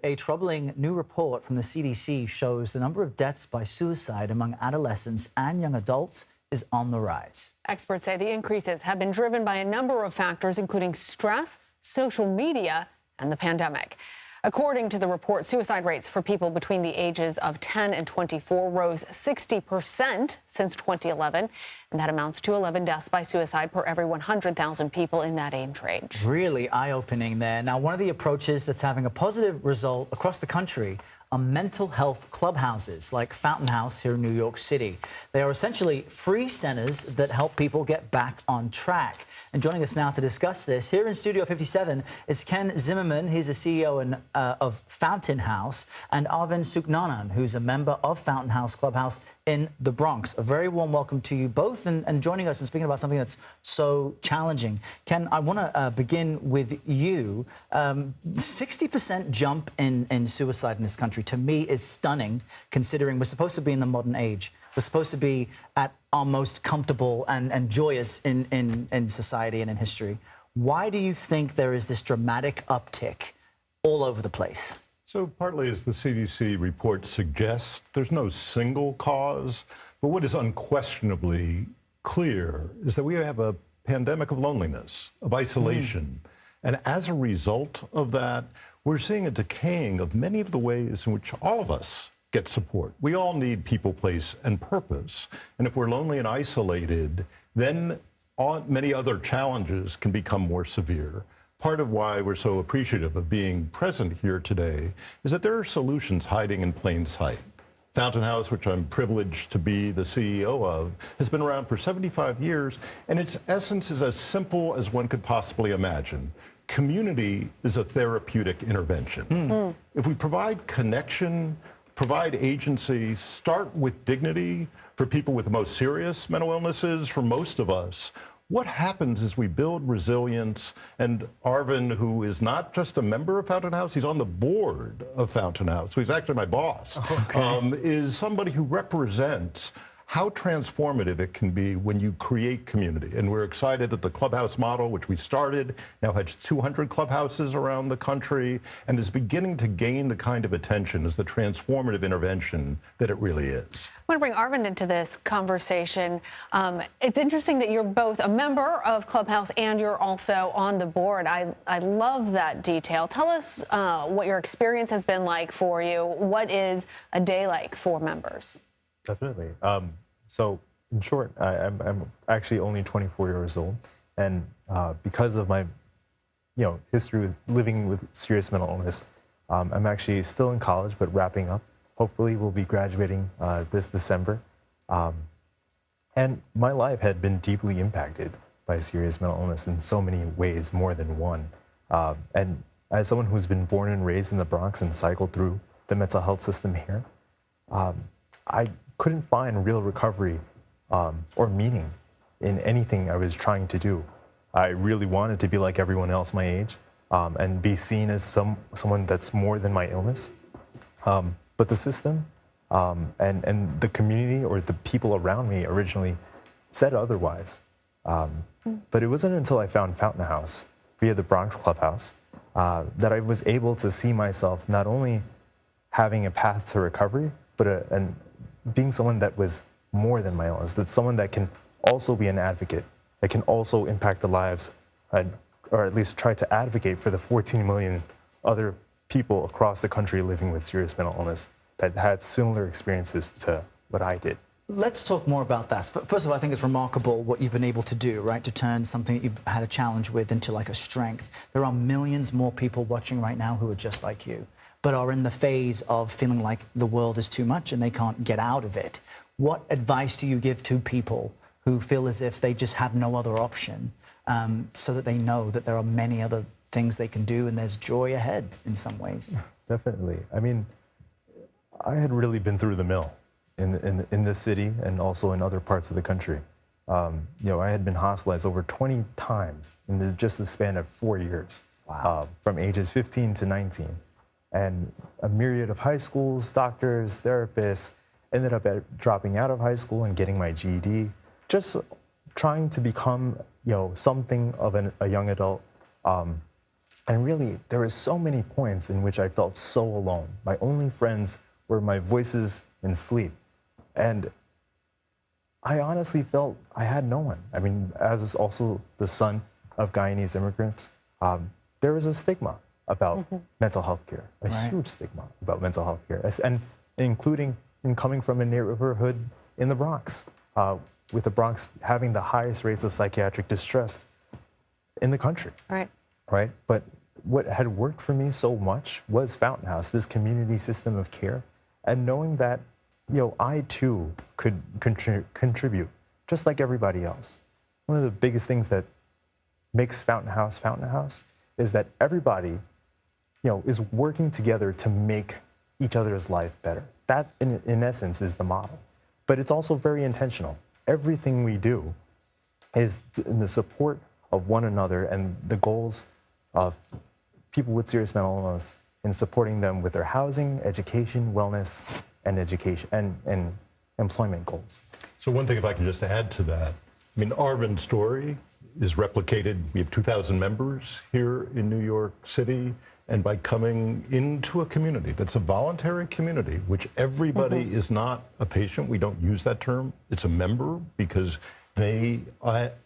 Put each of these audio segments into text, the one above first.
A troubling new report from the CDC shows the number of deaths by suicide among adolescents and young adults is on the rise. Experts say the increases have been driven by a number of factors, including stress, social media, and the pandemic. According to the report, suicide rates for people between the ages of 10 and 24 rose 60% since 2011, and that amounts to 11 deaths by suicide per every 100,000 people in that age range. Really eye-opening there. Now, one of the approaches that's having a positive result across the country are mental health clubhouses like Fountain House here in New York City. They are essentially free centers that help people get back on track. And joining us now to discuss this, here in Studio 57, is Ken Zimmerman. He's the CEO of Fountain House, and Arvind Sooknanan, who's a member of Fountain House Clubhouse in the Bronx. A very warm welcome to you both, and joining us and speaking about something that's so challenging. Ken, I want to begin with you. 60% jump in suicide in this country, to me, is stunning, considering we're supposed to be in the modern age. We're supposed to be at our most comfortable and joyous in society and in history. Why do you think there is this dramatic uptick all over the place? So partly, as the CDC report suggests, there's no single cause, but what is unquestionably clear is that we have a pandemic of loneliness, of isolation. And as a result of that, we're seeing a decaying of many of the ways in which all of us get support. We all need people, place, and purpose. And if we're lonely and isolated, then many other challenges can become more severe. Part of why we're so appreciative of being present here today is that there are solutions hiding in plain sight. Fountain House, which I'm privileged to be the CEO of, has been around for 75 years, and its essence is as simple as one could possibly imagine. Community is a therapeutic intervention. If we provide connection, provide agency, start with dignity for people with the most serious mental illnesses, for most of us, what happens is we build resilience. And Arvind, who is not just a member of Fountain House, he's on the board of Fountain House, so he's actually my boss, is somebody who represents how transformative it can be when you create community. And we're excited that the clubhouse model, which we started, now has 200 clubhouses around the country and is beginning to gain the kind of attention as the transformative intervention that it really is. I want to bring Arvind into this conversation. It's interesting that you're both a member of Clubhouse and you're also on the board. I love that detail. Tell us what your experience has been like for you. What is a day like for members? Definitely. So in short, I'm actually only 24 years old, and because of my, history with living with serious mental illness, I'm actually still in college, but wrapping up. Hopefully, we'll be graduating this December. And my life had been deeply impacted by serious mental illness in so many ways, more than one. And as someone who's been born and raised in the Bronx and cycled through the mental health system here, I couldn't find real recovery or meaning in anything I was trying to do. I really wanted to be like everyone else my age and be seen as someone that's more than my illness. But the system and the community or the people around me originally said otherwise. But it wasn't until I found Fountain House via the Bronx Clubhouse that I was able to see myself not only having a path to recovery, but being someone that was more than my illness, that's someone that can also be an advocate, that can also impact the lives, or at least try to advocate for the 14 million other people across the country living with serious mental illness that had similar experiences to what I did. Let's talk more about that. First of all, I think it's remarkable what you've been able to do, right? To turn something that you've had a challenge with into like a strength. There are millions more people watching right now who are just like you, but are in the phase of feeling like the world is too much and they can't get out of it. What advice do you give to people who feel as if they just have no other option, so that they know that there are many other things they can do and there's joy ahead in some ways? Definitely. I mean, I had really been through the mill in this city and also in other parts of the country. I had been hospitalized over 20 times in just the span of 4 years, from ages 15 to 19. And a myriad of high schools, doctors, therapists, ended up dropping out of high school and getting my GED, just trying to become, something of a young adult. And really, there were so many points in which I felt so alone. My only friends were my voices in sleep. And I honestly felt I had no one. I mean, as also the son of Guyanese immigrants, there was a stigma about mental health care, a huge stigma about mental health care, and including in coming from a neighborhood in the Bronx, with the Bronx having the highest rates of psychiatric distress in the country. Right? But what had worked for me so much was Fountain House, this community system of care, and knowing that, I too could contribute, just like everybody else. One of the biggest things that makes Fountain House is that everybody, is working together to make each other's life better. That, in essence, is the model. But it's also very intentional. Everything we do is in the support of one another and the goals of people with serious mental illness, in supporting them with their housing, education, wellness, and employment goals. So one thing, if I can just add to that, I mean, Arvind's story is replicated. We have 2,000 members here in New York City, and by coming into a community that's a voluntary community, which everybody is not a patient, we don't use that term, it's a member because they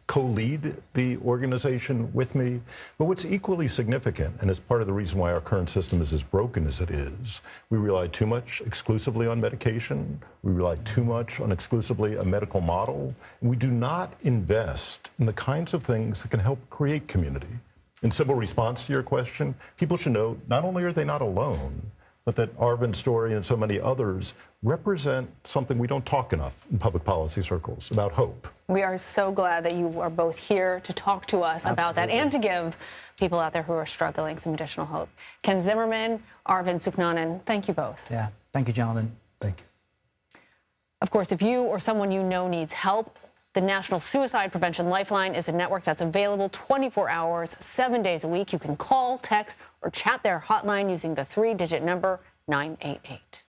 co-lead the organization with me. But what's equally significant, and is part of the reason why our current system is as broken as it is, we rely too much exclusively on medication. We rely too much on exclusively a medical model. And we do not invest in the kinds of things that can help create community. In simple response to your question, people should know not only are they not alone, but that Arvind's story and so many others represent something we don't talk enough in public policy circles about hope. We are so glad that you are both here to talk to us about that and to give people out there who are struggling some additional hope. Ken Zimmerman, Arvind Sooknanan, thank you both. Yeah, thank you, gentlemen. Thank you. Of course, if you or someone you know needs help, the National Suicide Prevention Lifeline is a network that's available 24 hours, 7 days a week. You can call, text, or chat their hotline using the 3-digit number 988.